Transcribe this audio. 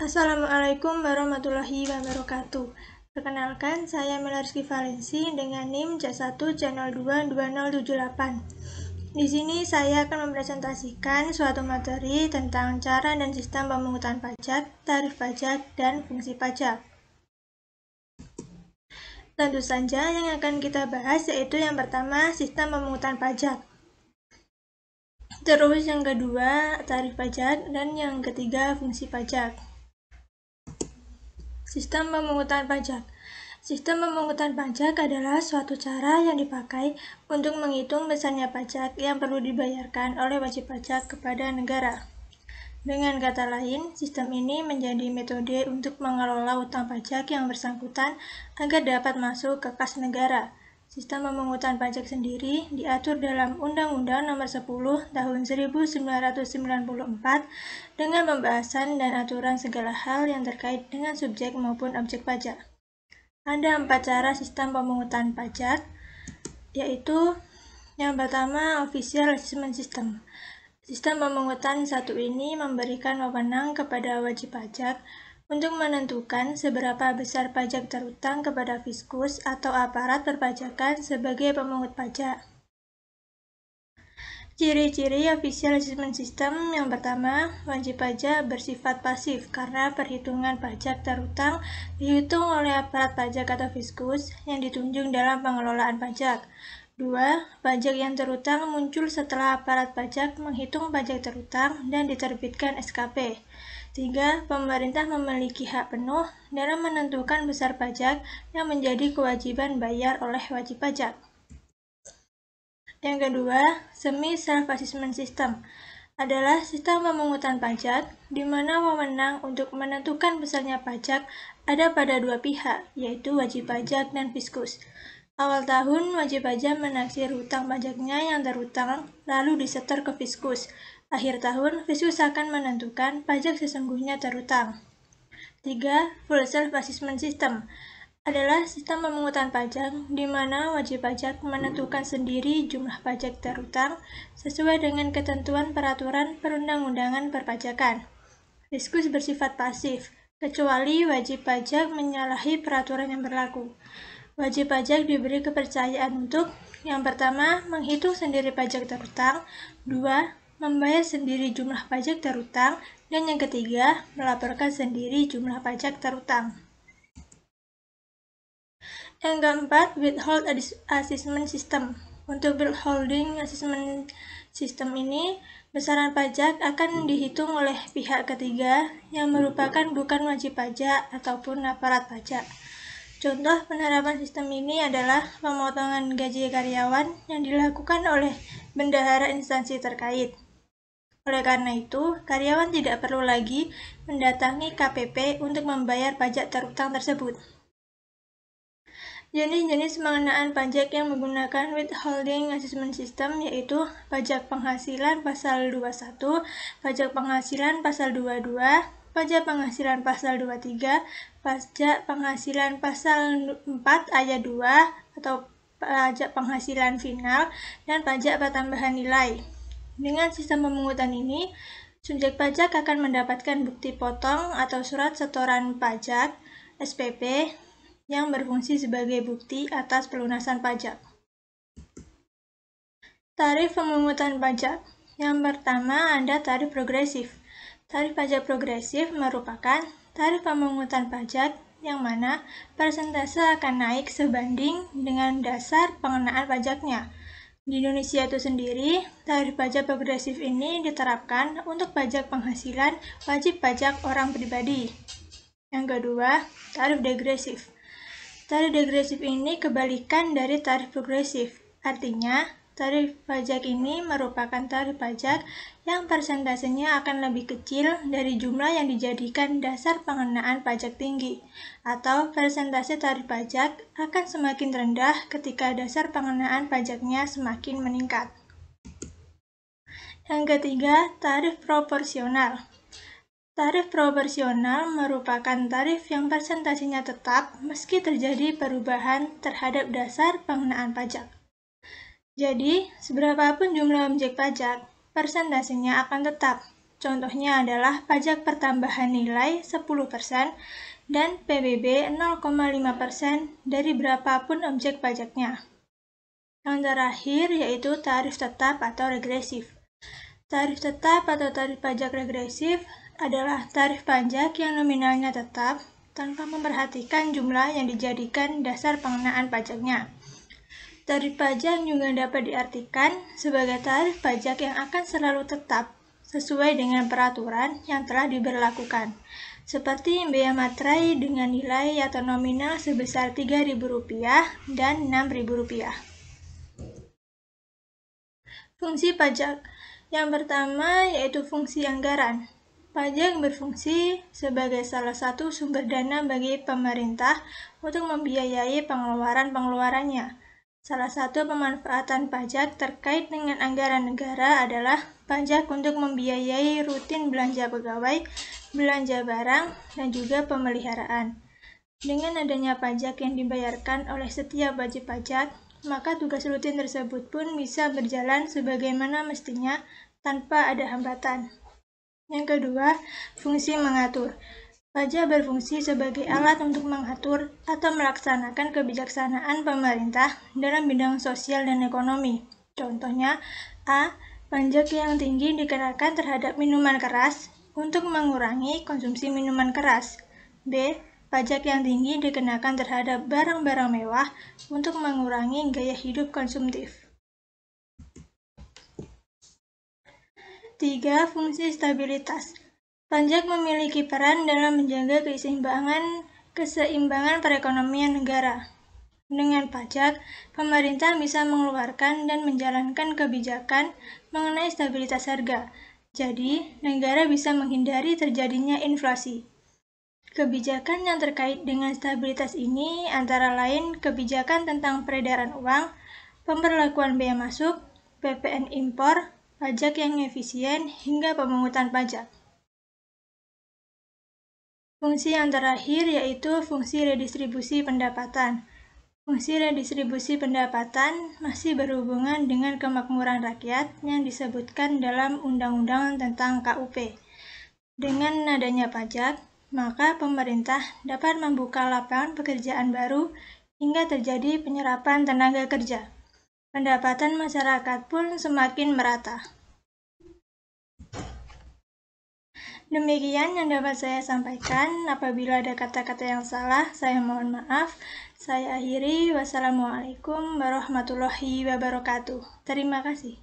Assalamualaikum warahmatullahi wabarakatuh. Perkenalkan, saya Melarski Valensi dengan NIM C1 Channel 2 2078. Di sini saya akan mempresentasikan suatu materi tentang cara dan sistem pemungutan pajak, tarif pajak, dan fungsi pajak. Tentu saja yang akan kita bahas yaitu yang pertama, sistem pemungutan pajak. Terus yang kedua, tarif pajak, dan yang ketiga, fungsi pajak. Sistem pemungutan pajak. Sistem pemungutan pajak adalah suatu cara yang dipakai untuk menghitung besarnya pajak yang perlu dibayarkan oleh wajib pajak kepada negara. Dengan kata lain, sistem ini menjadi metode untuk mengelola utang pajak yang bersangkutan agar dapat masuk ke kas negara. Sistem pemungutan pajak sendiri diatur dalam Undang-Undang Nomor 10 Tahun 1994 dengan pembahasan dan aturan segala hal yang terkait dengan subjek maupun objek pajak. Ada 4 cara sistem pemungutan pajak, yaitu yang pertama, Official Assessment System. Sistem pemungutan satu ini memberikan wewenang kepada wajib pajak untuk menentukan seberapa besar pajak terutang kepada fiskus atau aparat perpajakan sebagai pemungut pajak. Ciri-ciri Official Assessment System yang pertama, wajib pajak bersifat pasif karena perhitungan pajak terutang dihitung oleh aparat pajak atau fiskus yang ditunjuk dalam pengelolaan pajak. 2. Pajak yang terutang muncul setelah aparat pajak menghitung pajak terutang dan diterbitkan SKP. 3. Pemerintah memiliki hak penuh dalam menentukan besar pajak yang menjadi kewajiban bayar oleh wajib pajak. Yang kedua, Semi Self-Assessment System adalah sistem pemungutan pajak di mana wewenang untuk menentukan besarnya pajak ada pada dua pihak, yaitu wajib pajak dan fiskus. Awal tahun, wajib pajak menaksir hutang pajaknya yang terutang, lalu disetor ke fiskus. Akhir tahun, fiskus akan menentukan pajak sesungguhnya terutang. 3. Full Self-Assessment System adalah sistem pemungutan pajak di mana wajib pajak menentukan sendiri jumlah pajak terutang sesuai dengan ketentuan peraturan perundang-undangan perpajakan. Fiskus bersifat pasif, kecuali wajib pajak menyalahi peraturan yang berlaku. Wajib pajak diberi kepercayaan untuk yang pertama, menghitung sendiri pajak terutang, 2. Membayar sendiri jumlah pajak terutang, dan yang ketiga, melaporkan sendiri jumlah pajak terutang. Yang keempat, Withhold Assessment System. Untuk Withholding Assessment System ini, besaran pajak akan dihitung oleh pihak ketiga yang merupakan bukan wajib pajak ataupun aparat pajak. Contoh penerapan sistem ini adalah pemotongan gaji karyawan yang dilakukan oleh bendahara instansi terkait. Oleh karena itu, karyawan tidak perlu lagi mendatangi KPP untuk membayar pajak terutang tersebut. Jenis-jenis pengenaan pajak yang menggunakan Withholding Assessment System yaitu pajak penghasilan pasal 21, pajak penghasilan pasal 22, pajak penghasilan pasal 23, pajak penghasilan pasal 4 ayat 2 atau pajak penghasilan final, dan pajak pertambahan nilai. Dengan sistem pemungutan ini, subjek pajak akan mendapatkan bukti potong atau surat setoran pajak SPP yang berfungsi sebagai bukti atas pelunasan pajak. Tarif pemungutan pajak. Yang pertama ada tarif progresif. Tarif pajak progresif merupakan tarif pemungutan pajak yang mana persentase akan naik sebanding dengan dasar pengenaan pajaknya. Di Indonesia itu sendiri, tarif pajak progresif ini diterapkan untuk pajak penghasilan wajib pajak orang pribadi. Yang kedua, tarif degresif. Tarif degresif ini kebalikan dari tarif progresif. Artinya, tarif pajak ini merupakan tarif pajak yang persentasenya akan lebih kecil dari jumlah yang dijadikan dasar pengenaan pajak tinggi, atau persentase tarif pajak akan semakin rendah ketika dasar pengenaan pajaknya semakin meningkat. Yang ketiga, tarif proporsional. Tarif proporsional merupakan tarif yang persentasenya tetap meski terjadi perubahan terhadap dasar pengenaan pajak. Jadi, seberapapun jumlah objek pajak, persentasenya akan tetap. Contohnya adalah pajak pertambahan nilai 10% dan PBB 0,5% dari berapapun objek pajaknya. Yang terakhir yaitu tarif tetap atau regresif. Tarif tetap atau tarif pajak regresif adalah tarif pajak yang nominalnya tetap tanpa memperhatikan jumlah yang dijadikan dasar pengenaan pajaknya. Tarif pajak juga dapat diartikan sebagai tarif pajak yang akan selalu tetap sesuai dengan peraturan yang telah diberlakukan, seperti bea materai dengan nilai atau nominal sebesar Rp3.000 dan Rp6.000. Fungsi pajak. Yang pertama yaitu fungsi anggaran. Pajak berfungsi sebagai salah satu sumber dana bagi pemerintah untuk membiayai pengeluaran-pengeluarannya. Salah satu pemanfaatan pajak terkait dengan anggaran negara adalah pajak untuk membiayai rutin belanja pegawai, belanja barang, dan juga pemeliharaan. Dengan adanya pajak yang dibayarkan oleh setiap wajib pajak, maka tugas rutin tersebut pun bisa berjalan sebagaimana mestinya tanpa ada hambatan. Yang kedua, fungsi mengatur. Pajak berfungsi sebagai alat untuk mengatur atau melaksanakan kebijaksanaan pemerintah dalam bidang sosial dan ekonomi. Contohnya, A. Pajak yang tinggi dikenakan terhadap minuman keras untuk mengurangi konsumsi minuman keras. B. Pajak yang tinggi dikenakan terhadap barang-barang mewah untuk mengurangi gaya hidup konsumtif. 3. Fungsi stabilitas. Pajak memiliki peran dalam menjaga keseimbangan perekonomian negara. Dengan pajak, pemerintah bisa mengeluarkan dan menjalankan kebijakan mengenai stabilitas harga. Jadi, negara bisa menghindari terjadinya inflasi. Kebijakan yang terkait dengan stabilitas ini antara lain kebijakan tentang peredaran uang, pemberlakuan bea masuk, PPN impor, pajak yang efisien, hingga pemungutan pajak. Fungsi yang terakhir yaitu fungsi redistribusi pendapatan. Fungsi redistribusi pendapatan masih berhubungan dengan kemakmuran rakyat yang disebutkan dalam Undang-Undang tentang KUP. Dengan adanya pajak, maka pemerintah dapat membuka lapangan pekerjaan baru hingga terjadi penyerapan tenaga kerja. Pendapatan masyarakat pun semakin merata. Demikian yang dapat saya sampaikan. Apabila ada kata-kata yang salah, saya mohon maaf. Saya akhiri. Wassalamualaikum warahmatullahi wabarakatuh. Terima kasih.